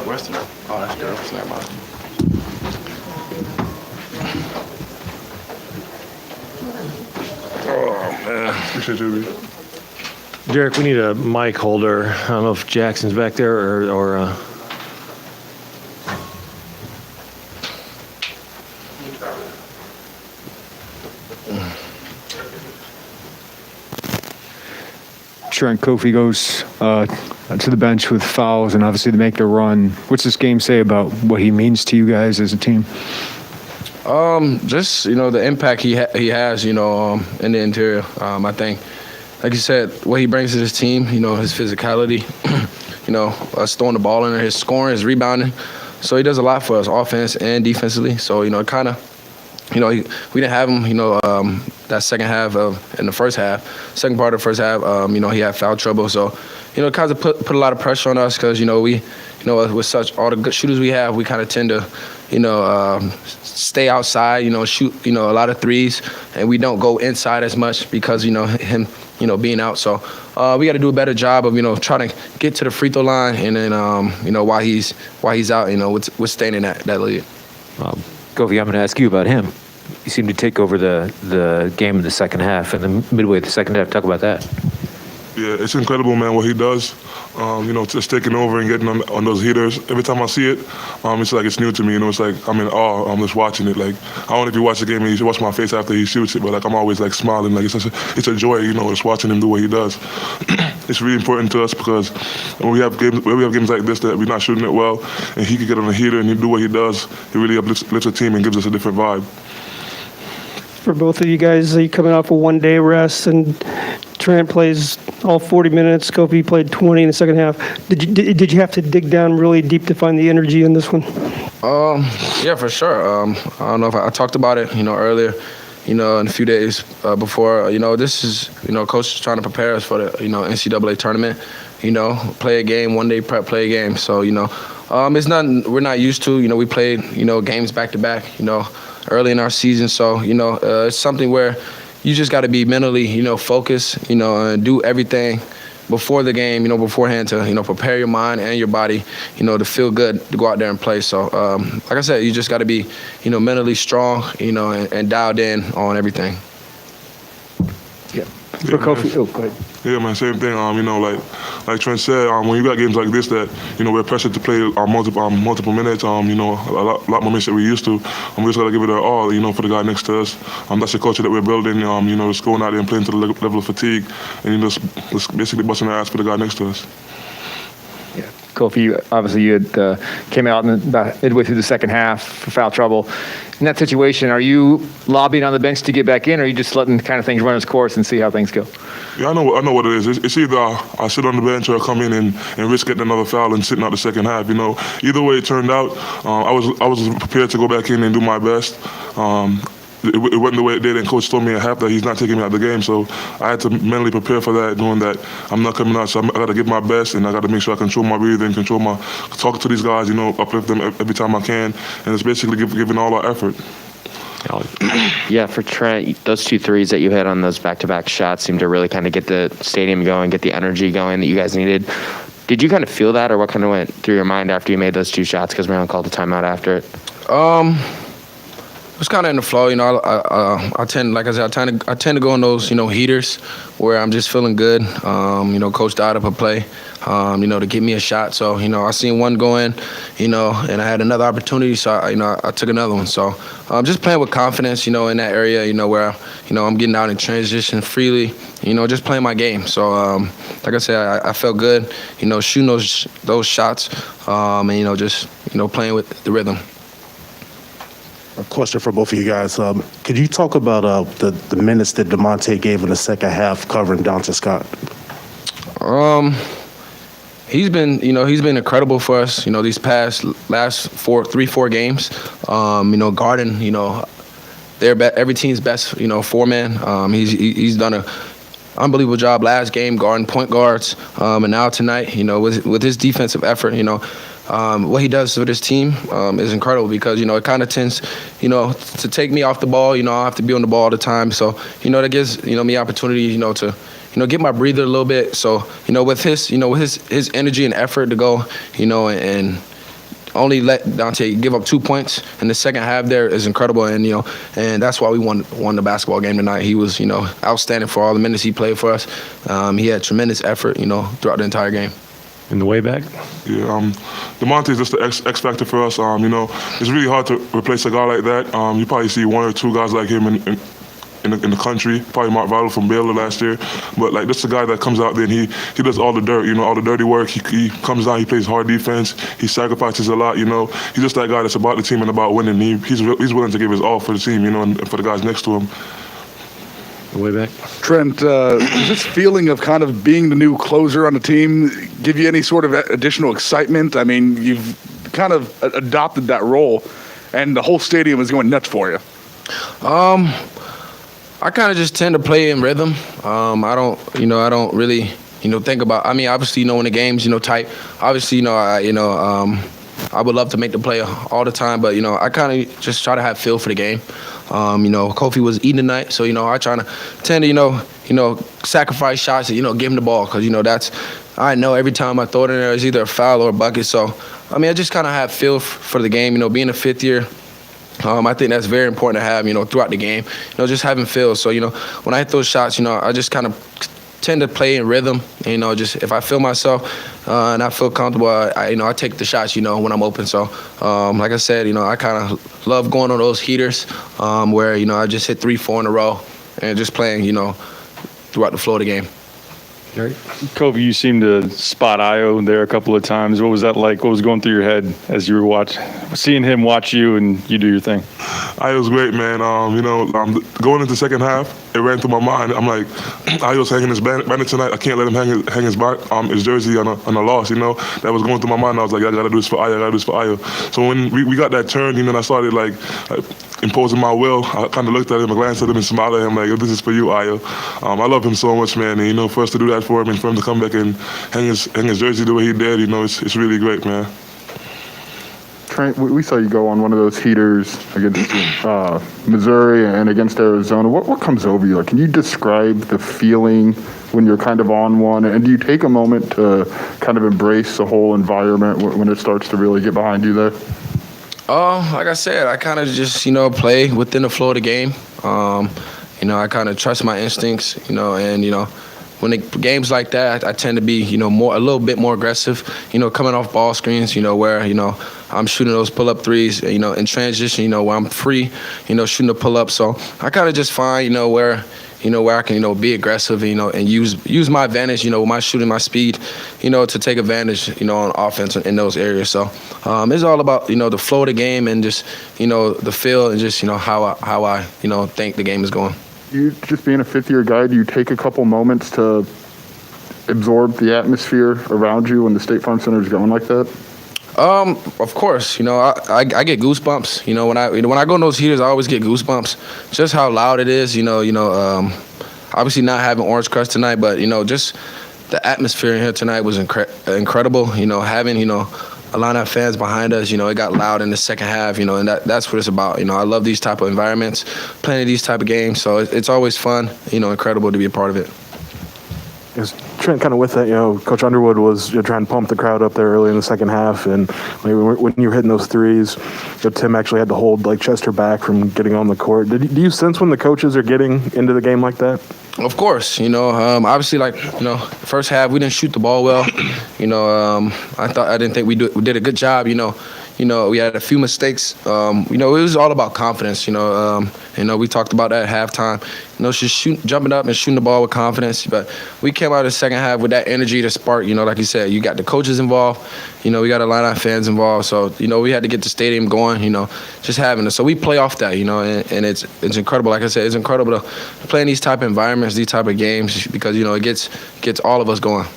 Western. Oh, that's good. Snap out. Oh, man. Appreciate you. Derek, we need a mic holder. I don't know if Jackson's back there or Trent, Kofi goes to the bench with fouls, and obviously they make the run. What's this game say about what he means to you guys as a team? Just, the impact he has, in the interior. I think, like you said, what he brings to this team, his physicality, us throwing the ball in there, his scoring, his rebounding. So he does a lot for us, offense and defensively. So, it kind of, we didn't have him, that second half in the first half. Second part of the first half, he had foul trouble. So, it kind of put a lot of pressure on us because, we, with such all the good shooters we have, we kind of tend to, stay outside, shoot, a lot of threes, and we don't go inside as much because, him, being out. So we got to do a better job of, trying to get to the free throw line and then, while he's out, withstanding that lead. Kofi, I'm going to ask you about him. You seem to take over the game in the second half and the midway of the second half. Talk about that. Yeah, it's incredible, man, what he does. Just taking over and getting on those heaters. Every time I see it, it's like it's new to me. It's like I'm in awe. I'm just watching it. Like, I don't know if you watch the game and you should watch my face after he shoots it, but like I'm always like smiling. Like it's a joy, just watching him do what he does. It's really important to us because when we have games like this that we're not shooting it well, and he can get on the heater and he do what he does, he really uplifts the team and gives us a different vibe. For both of you guys, you coming off a one-day rest, and Trent plays all 40 minutes. Kofi played 20 in the second half. Did you have to dig down really deep to find the energy in this one? Yeah, for sure. I don't know if I talked about it, earlier, in a few days before. This is, coach is trying to prepare us for the, NCAA tournament. Play a game, one-day prep, play a game. So, it's nothing we're not used to. We played, games back-to-back, early in our season. So, it's something where you just got to be mentally, focused, and do everything before the game, beforehand to, prepare your mind and your body, to feel good to go out there and play. So, like I said, you just got to be, mentally strong, and dialed in on everything. Yeah. For Kofi, go ahead. Yeah, man, same thing. Like Trent said, when you got games like this that, we're pressured to play multiple minutes, a lot more minutes that we used to. We just got to give it our all, for the guy next to us. That's the culture that we're building, just going out there and playing to the level of fatigue and, just basically busting our ass for the guy next to us. Yeah. Kofi, obviously you had came out midway through the second half for foul trouble. In that situation, are you lobbying on the bench to get back in, or are you just letting kind of things run its course and see how things go? Yeah, I know what it is. It's either I sit on the bench or I come in and risk getting another foul and sitting out the second half. Either way it turned out, I was prepared to go back in and do my best. It wasn't the way it did, and Coach told me at half that he's not taking me out of the game, so I had to mentally prepare for that, knowing that I'm not coming out, so I got to give my best, and I got to make sure I control my breathing, talk to these guys, uplift them every time I can, and it's basically giving all our effort. Yeah, for Trent, those 2 threes that you hit on those back-to-back shots seemed to really kind of get the stadium going, get the energy going that you guys needed. Did you kind of feel that, or what kind of went through your mind after you made those 2 shots? Because Brown called a timeout after it. It was kind of in the flow, I tend to go on those, heaters where I'm just feeling good. Coach dialed up a play, to get me a shot. So, I seen one go in, and I had another opportunity, so I took another one. So, just playing with confidence, in that area, where, I'm getting out in transition freely, just playing my game. So, like I said, I felt good, shooting those shots, and just playing with the rhythm. A question for both of you guys. Could you talk about the minutes that DeMonte gave in the second half covering Dante Scott? He's been incredible for us, these last 4 games. Guarding, every team's best, 4-man. He's done an unbelievable job last game guarding point guards, and now tonight, with his defensive effort, what he does with his team is incredible because, it kind of tends, to take me off the ball. I have to be on the ball all the time. So, that gives, me opportunity, to, get my breather a little bit. So, with his energy and effort to go, and only let Dante give up 2 points in the second half there is incredible, and and that's why we won the basketball game tonight. He was outstanding for all the minutes he played for us. He had tremendous effort throughout the entire game. In the way back? Yeah, DeMonte is just the X factor for us. It's really hard to replace a guy like that. You probably see one or two guys like him in the country, probably Mark Vital from Baylor last year. But this is a guy that comes out there and he does all the dirt, all the dirty work. He comes down, he plays hard defense, he sacrifices a lot. He's just that guy that's about the team and about winning. He's willing to give his all for the team, and for the guys next to him. Way back. Trent, does this feeling of kind of being the new closer on the team give you any sort of additional excitement? I mean, you've kind of adopted that role, and the whole stadium is going nuts for you. I kind of just tend to play in rhythm. I don't really, think about. I mean, obviously, when the game's, tight. Obviously, I would love to make the play all the time, but I kind of just try to have feel for the game. Kofi was eating tonight, so I try to tend to sacrifice shots and give him the ball, because that's, I know every time I throw it in there, it's either a foul or a bucket. So I just kind of have feel for the game. Being a fifth year, I think that's very important to have throughout the game. Just having feel. So when I hit those shots, I just kind of tend to play in rhythm. Just if I feel myself and I feel comfortable, I take the shots, when I'm open. So, like I said, I kind of love going on those heaters where, I just hit 3-4 in a row and just playing, throughout the flow of the game. Kofi, you seemed to spot Ayo there a couple of times. What was that like? What was going through your head as you were seeing him watch you and you do your thing? Ayo's great, man. Going into the second half, it ran through my mind. I'm like, Ayo's hanging his bandit tonight. I can't let him hang his jersey on a loss. That was going through my mind. I was like, I gotta do this for Ayo. I gotta do this for Ayo. So when we got that turn, and I started imposing my will, I kind of looked at him, I glanced at him, and smiled at him like, this is for you, Ayo. I love him so much, man. And for us to do that for him and for him to come back and hang his jersey the way he did, it's really great, man. Trent, we saw you go on one of those heaters against Missouri and against Arizona. What comes over you? Can you describe the feeling when you're kind of on one? And do you take a moment to kind of embrace the whole environment when it starts to really get behind you there? Like I said, I kind of just, play within the flow of the game. I kind of trust my instincts, and, when the games like that, I tend to be, a little bit more aggressive, coming off ball screens, where, I'm shooting those pull-up threes, in transition, where I'm free, shooting the pull-up. So I kind of just find, where I can, be aggressive, and use my advantage, with my shooting, my speed, to take advantage, on offense in those areas. So it's all about, the flow of the game and just, the feel and just, how I think the game is going. You just being a fifth-year guy, do you take a couple moments to absorb the atmosphere around you when the State Farm Center is going like that? Of course, I get goosebumps. When I go in those heaters, I always get goosebumps. Just how loud it is. Obviously not having Orange Crush tonight, but just the atmosphere in here tonight was incredible. Having a lot of fans behind us. It got loud in the second half. And that's what it's about. I love these type of environments, playing these type of games. So it's always fun. Incredible to be a part of it. Yes, Trent, kind of with that, Coach Underwood was trying to pump the crowd up there early in the second half, and when you were hitting those threes, Tim actually had to hold Chester back from getting on the court. Do you sense when the coaches are getting into the game like that? Of course, obviously, first half we didn't shoot the ball well. I didn't think we did a good job. We had a few mistakes. It was all about confidence. We talked about that at halftime. Just jumping up and shooting the ball with confidence. But we came out of the second half with that energy to spark. Like you said, you got the coaches involved. We got a lot of fans involved. So we had to get the stadium going. Just having it. So we play off that. And it's incredible. Like I said, it's incredible to play in these type of environments, these type of games, because it gets all of us going.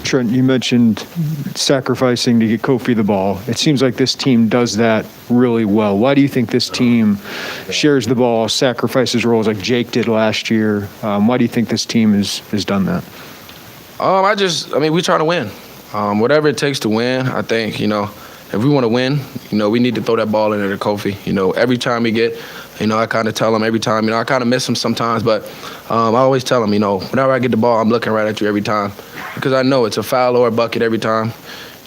Trent, you mentioned sacrificing to get Kofi the ball. It seems like this team does that really well. Why do you think this team shares the ball, sacrifices roles like Jake did last year? Why do you think this team has done that? We're trying to win. Whatever it takes to win, I think, if we want to win, we need to throw that ball in there to Kofi. Every time we get, I kind of tell him every time. I kind of miss him sometimes, but I always tell him, whenever I get the ball, I'm looking right at you every time, because I know it's a foul or a bucket every time.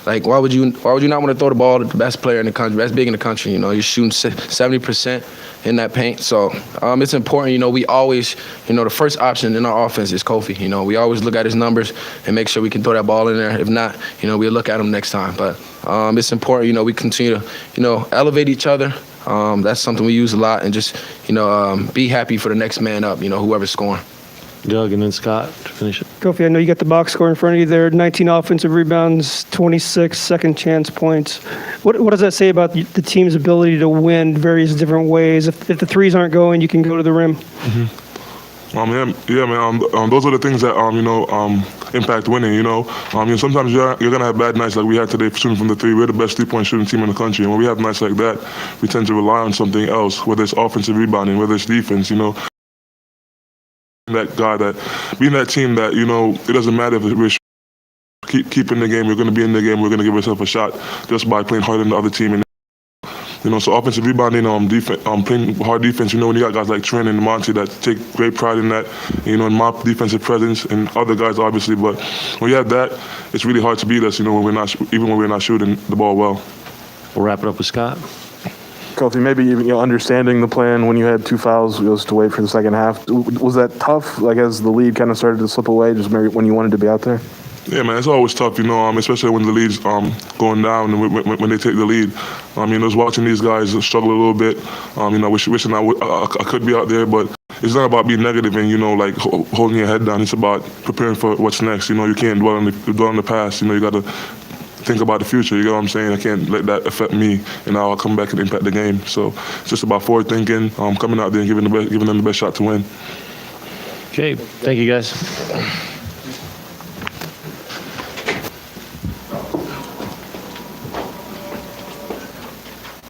Like, why would you not want to throw the ball to the best player in the country, best big in the country? You're shooting 70% in that paint. So it's important. We always, the first option in our offense is Kofi. We always look at his numbers and make sure we can throw that ball in there. If not, we'll look at him next time. But it's important. We continue to, elevate each other. That's something we use a lot, and just, be happy for the next man up. Whoever's scoring. Doug, and then Scott to finish it. Kofi, I know you got the box score in front of you there. 19 offensive rebounds, 26 second chance points. What does that say about the team's ability to win various different ways? If the threes aren't going, you can go to the rim. Mm-hmm. Yeah, man. Those are the things that impact winning. Sometimes you're gonna have bad nights like we had today shooting from the three. We're the best 3-point shooting team in the country, and when we have nights like that, we tend to rely on something else, whether it's offensive rebounding, whether it's defense. That guy, that being that team that it doesn't matter if we're keep in the game, we're going to be in the game, we're going to give ourselves a shot just by playing harder than the other team. And so offensive rebounding, playing hard defense. When you got guys like Trent and Monty that take great pride in that, in my defensive presence, and other guys obviously. But when you have that, it's really hard to beat us. When we're not shooting the ball well. We'll wrap it up with Scott. Kofi, maybe even understanding the plan when you had 2 fouls was to wait for the second half. Was that tough? Like as the lead kind of started to slip away, just maybe when you wanted to be out there? Yeah, man, it's always tough, especially when the lead's going down and when they take the lead. I was watching these guys struggle a little bit. Wishing I could be out there, but it's not about being negative and holding your head down. It's about preparing for what's next. You can't dwell on the past. You got to think about the future. You know what I'm saying? I can't let that affect me, and I'll come back and impact the game. So it's just about forward thinking, coming out there and giving them the best shot to win. Okay, thank you guys.